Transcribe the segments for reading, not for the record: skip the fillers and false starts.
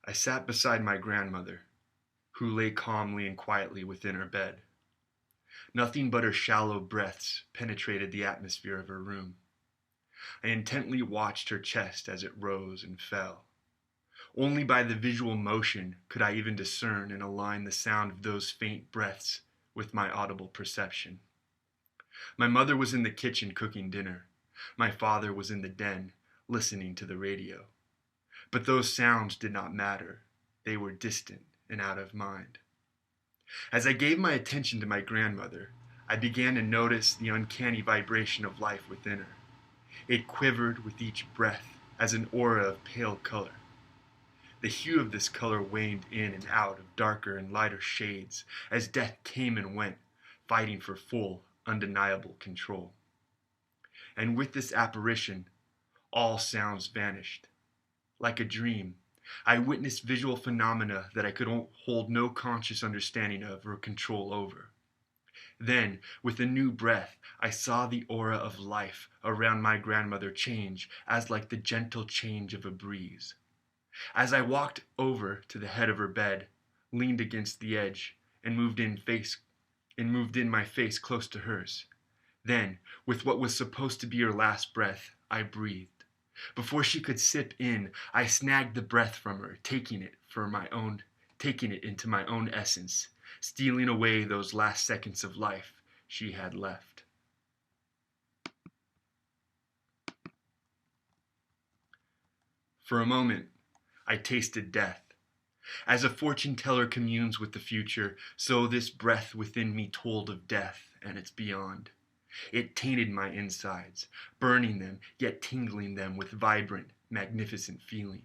I sat beside my grandmother, who lay calmly and quietly within her bed. Nothing but her shallow breaths penetrated the atmosphere of her room. I intently watched her chest as it rose and fell. Only by the visual motion could I even discern and align the sound of those faint breaths with my audible perception. My mother was in the kitchen cooking dinner. My father was in the den, listening to the radio. But those sounds did not matter. They were distant and out of mind. As I gave my attention to my grandmother, I began to notice the uncanny vibration of life within her. It quivered with each breath as an aura of pale color. The hue of this color waned in and out of darker and lighter shades as death came and went, fighting for full, undeniable control. And with this apparition, all sounds vanished. Like a dream, I witnessed visual phenomena that I could hold no conscious understanding of or control over. Then, with a new breath, I saw the aura of life around my grandmother change as like the gentle change of a breeze. As I walked over to the head of her bed, leaned against the edge, and moved in my face close to hers. Then, with what was supposed to be her last breath, I breathed. Before she could sip in, I snagged the breath from her, taking it into my own essence, stealing away those last seconds of life she had left. For a moment, I tasted death. As a fortune teller communes with the future, so this breath within me told of death and its beyond. It tainted my insides, burning them, yet tingling them with vibrant, magnificent feeling.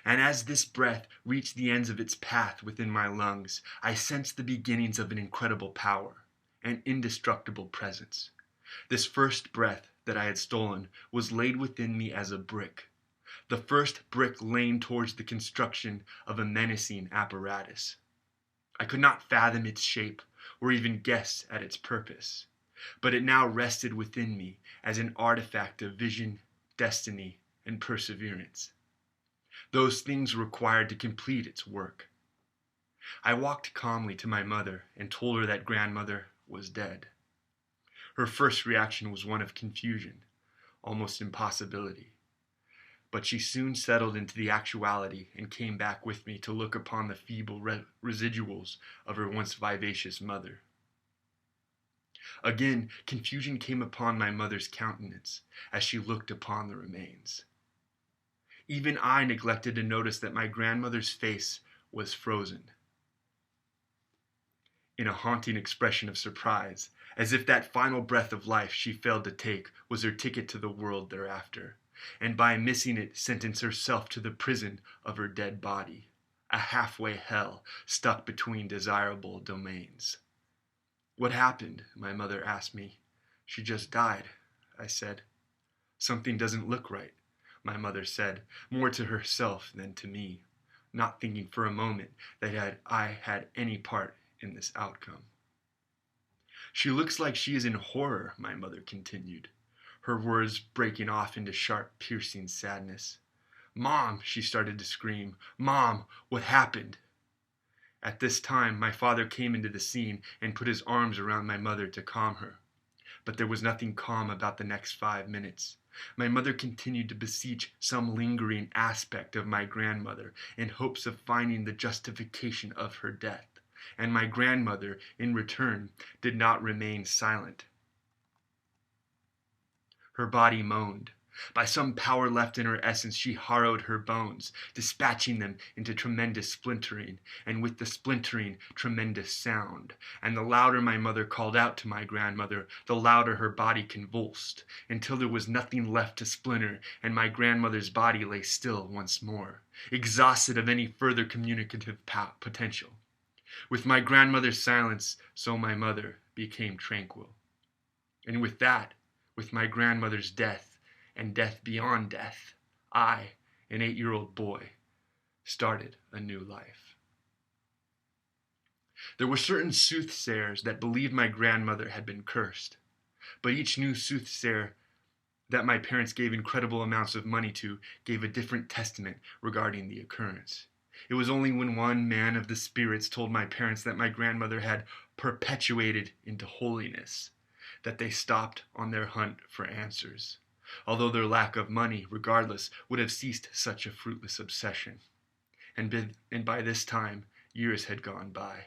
And as this breath reached the ends of its path within my lungs, I sensed the beginnings of an incredible power, an indestructible presence. This first breath that I had stolen was laid within me as a brick, the first brick laying towards the construction of a menacing apparatus. I could not fathom its shape or even guess at its purpose, but it now rested within me as an artifact of vision, destiny, and perseverance. Those things required to complete its work. I walked calmly to my mother and told her that grandmother was dead. Her first reaction was one of confusion, almost impossibility. But she soon settled into the actuality and came back with me to look upon the feeble residuals of her once vivacious mother. Again, confusion came upon my mother's countenance as she looked upon the remains. Even I neglected to notice that my grandmother's face was frozen in a haunting expression of surprise, as if that final breath of life she failed to take was her ticket to the world thereafter, and by missing it sentenced herself to the prison of her dead body, a halfway hell stuck between desirable domains. "What happened?" my mother asked me. "She just died," I said. "Something doesn't look right," my mother said, more to herself than to me, not thinking for a moment that I had any part in this outcome. "She looks like she is in horror," my mother continued, her words breaking off into sharp, piercing sadness. "Mom," she started to scream. "Mom, what happened?" At this time, my father came into the scene and put his arms around my mother to calm her. But there was nothing calm about the next 5 minutes. My mother continued to beseech some lingering aspect of my grandmother in hopes of finding the justification of her death, and my grandmother, in return, did not remain silent. Her body moaned. By some power left in her essence, she harrowed her bones, dispatching them into tremendous splintering, and with the splintering, tremendous sound. And the louder my mother called out to my grandmother, the louder her body convulsed, until there was nothing left to splinter, and my grandmother's body lay still once more, exhausted of any further communicative potential. With my grandmother's silence, so my mother became tranquil. And with that, with my grandmother's death, and death beyond death, I, an 8-year-old boy, started a new life. There were certain soothsayers that believed my grandmother had been cursed, but each new soothsayer that my parents gave incredible amounts of money to gave a different testament regarding the occurrence. It was only when one man of the spirits told my parents that my grandmother had perpetuated into holiness that they stopped on their hunt for answers, although their lack of money, regardless, would have ceased such a fruitless obsession. And by this time, years had gone by,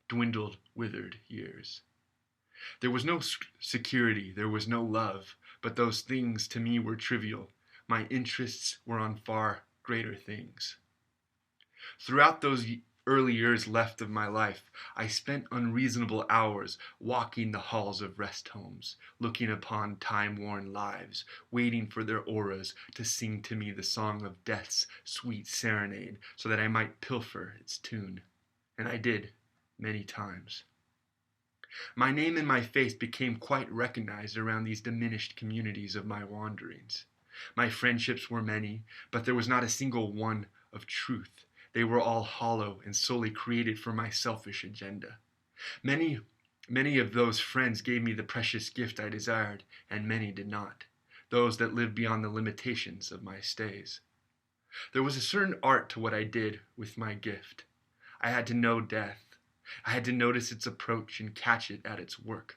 dwindled, withered years. There was no security, there was no love, but those things to me were trivial. My interests were on far greater things. Throughout those early years left of my life, I spent unreasonable hours walking the halls of rest homes, looking upon time-worn lives, waiting for their auras to sing to me the song of death's sweet serenade, so that I might pilfer its tune. And I did, many times. My name and my face became quite recognized around these diminished communities of my wanderings. My friendships were many, but there was not a single one of truth. They were all hollow and solely created for my selfish agenda. Many of those friends gave me the precious gift I desired, and many did not, those that lived beyond the limitations of my stays. There was a certain art to what I did with my gift. I had to know death. I had to notice its approach and catch it at its work.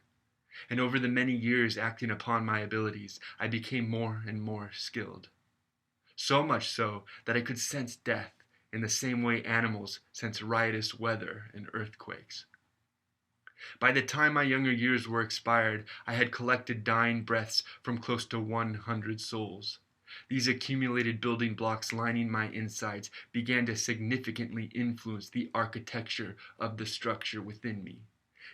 And over the many years acting upon my abilities, I became more and more skilled. So much so that I could sense death in the same way animals sense riotous weather and earthquakes. By the time my younger years were expired, I had collected dying breaths from close to 100 souls. These accumulated building blocks lining my insides began to significantly influence the architecture of the structure within me.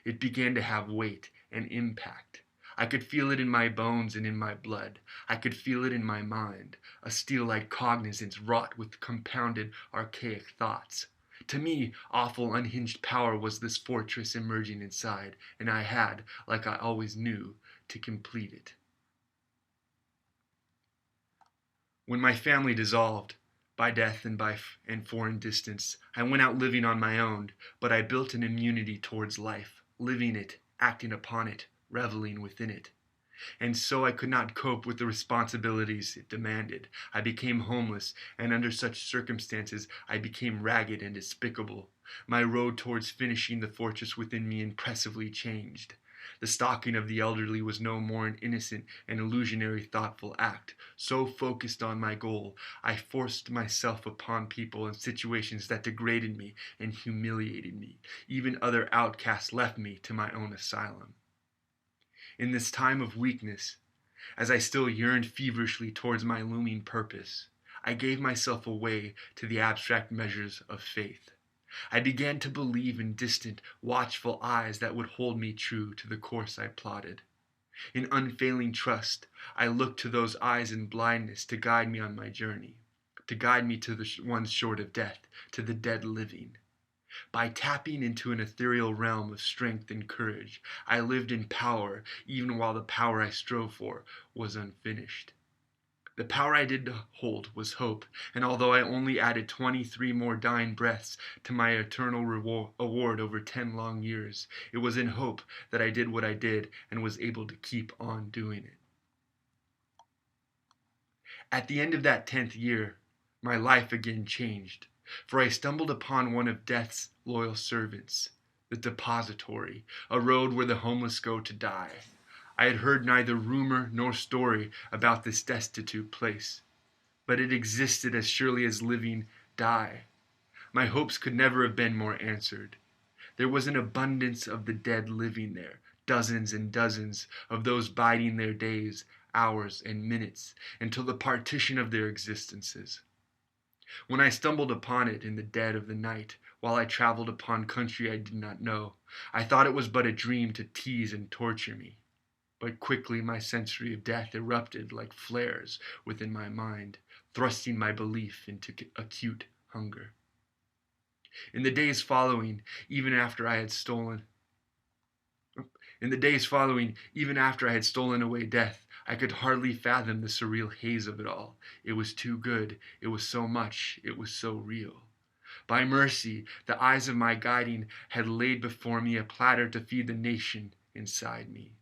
It began to have weight and impact. I could feel it in my bones and in my blood. I could feel it in my mind, a steel-like cognizance wrought with compounded archaic thoughts. To me, awful unhinged power was this fortress emerging inside, and I had, like I always knew, to complete it. When my family dissolved, by death and foreign distance, I went out living on my own, but I built an immunity towards life, living it, acting upon it, reveling within it. And so I could not cope with the responsibilities it demanded. I became homeless, and under such circumstances I became ragged and despicable. My road towards finishing the fortress within me impressively changed. The stalking of the elderly was no more an innocent and illusionary thoughtful act. So focused on my goal, I forced myself upon people and situations that degraded me and humiliated me. Even other outcasts left me to my own asylum. In this time of weakness, as I still yearned feverishly towards my looming purpose, I gave myself away to the abstract measures of faith. I began to believe in distant, watchful eyes that would hold me true to the course I plotted. In unfailing trust, I looked to those eyes in blindness to guide me on my journey, to guide me to the ones short of death, to the dead living. By tapping into an ethereal realm of strength and courage, I lived in power even while the power I strove for was unfinished. The power I did hold was hope, and although I only added 23 more dying breaths to my eternal award over 10 long years, it was in hope that I did what I did and was able to keep on doing it. At the end of that 10th year, my life again changed, for I stumbled upon one of death's loyal servants, the depository, a road where the homeless go to die. I had heard neither rumor nor story about this destitute place, but it existed as surely as living die. My hopes could never have been more answered. There was an abundance of the dead living there, dozens and dozens of those biding their days, hours, and minutes, until the partition of their existences. When I stumbled upon it in the dead of the night, while I traveled upon country I did not know, I thought it was but a dream to tease and torture me. But quickly my sensory of death erupted like flares within my mind, thrusting my belief into acute hunger. In the days following, even after I had stolen away death, I could hardly fathom the surreal haze of it all. It was too good. It was so much. It was so real. By mercy, the eyes of my guiding had laid before me a platter to feed the nation inside me.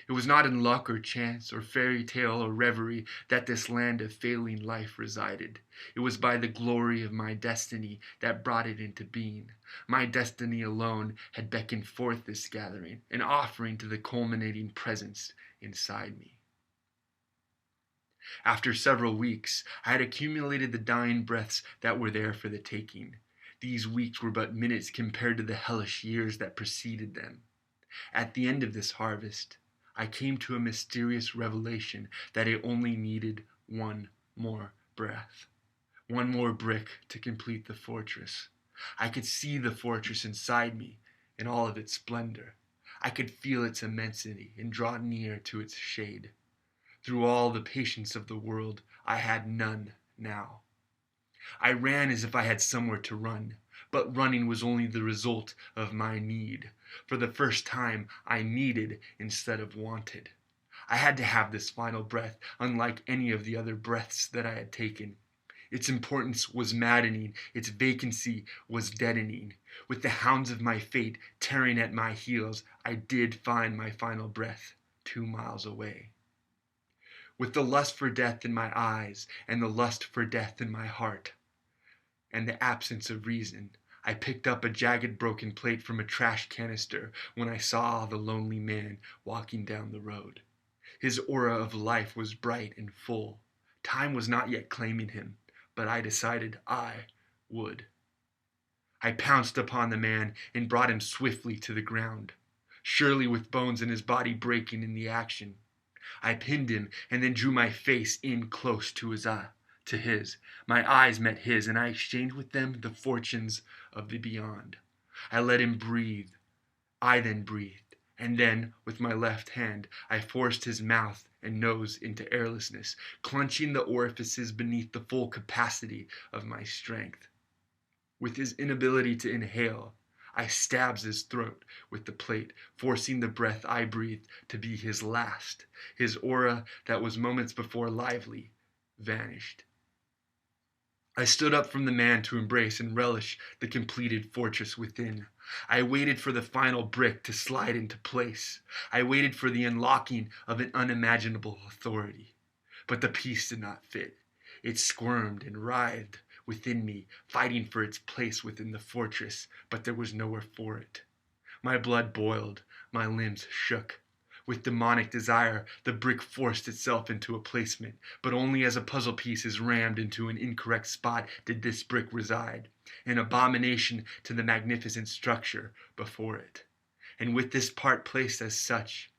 It was not in luck or chance or fairy tale or reverie that this land of failing life resided. It was by the glory of my destiny that brought it into being. My destiny alone had beckoned forth this gathering, an offering to the culminating presence inside me. After several weeks, I had accumulated the dying breaths that were there for the taking. These weeks were but minutes compared to the hellish years that preceded them. At the end of this harvest, I came to a mysterious revelation that it only needed one more breath, one more brick to complete the fortress. I could see the fortress inside me in all of its splendor. I could feel its immensity and draw near to its shade. Through all the patience of the world, I had none now. I ran as if I had somewhere to run, but running was only the result of my need. For the first time, I needed instead of wanted. I had to have this final breath, unlike any of the other breaths that I had taken. Its importance was maddening, its vacancy was deadening. With the hounds of my fate tearing at my heels, I did find my final breath 2 miles away. With the lust for death in my eyes, and the lust for death in my heart, and the absence of reason, I picked up a jagged broken plate from a trash canister when I saw the lonely man walking down the road. His aura of life was bright and full. Time was not yet claiming him, but I decided I would. I pounced upon the man and brought him swiftly to the ground, surely with bones in his body breaking in the action. I pinned him and then drew my face in close to his. My eyes met his, and I exchanged with them the fortunes of the beyond. I let him breathe. I then breathed, and then, with my left hand, I forced his mouth and nose into airlessness, clenching the orifices beneath the full capacity of my strength. With his inability to inhale, I stabbed his throat with the plate, forcing the breath I breathed to be his last. His aura, that was moments before lively, vanished. I stood up from the man to embrace and relish the completed fortress within. I waited for the final brick to slide into place. I waited for the unlocking of an unimaginable authority. But the piece did not fit. It squirmed and writhed within me, fighting for its place within the fortress, but there was nowhere for it. My blood boiled, my limbs shook. With demonic desire, the brick forced itself into a placement, but only as a puzzle piece is rammed into an incorrect spot did this brick reside, an abomination to the magnificent structure before it. And with this part placed as such,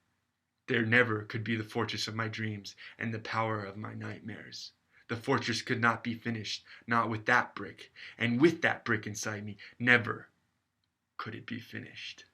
there never could be the fortress of my dreams and the power of my nightmares. The fortress could not be finished, not with that brick, and with that brick inside me, never could it be finished.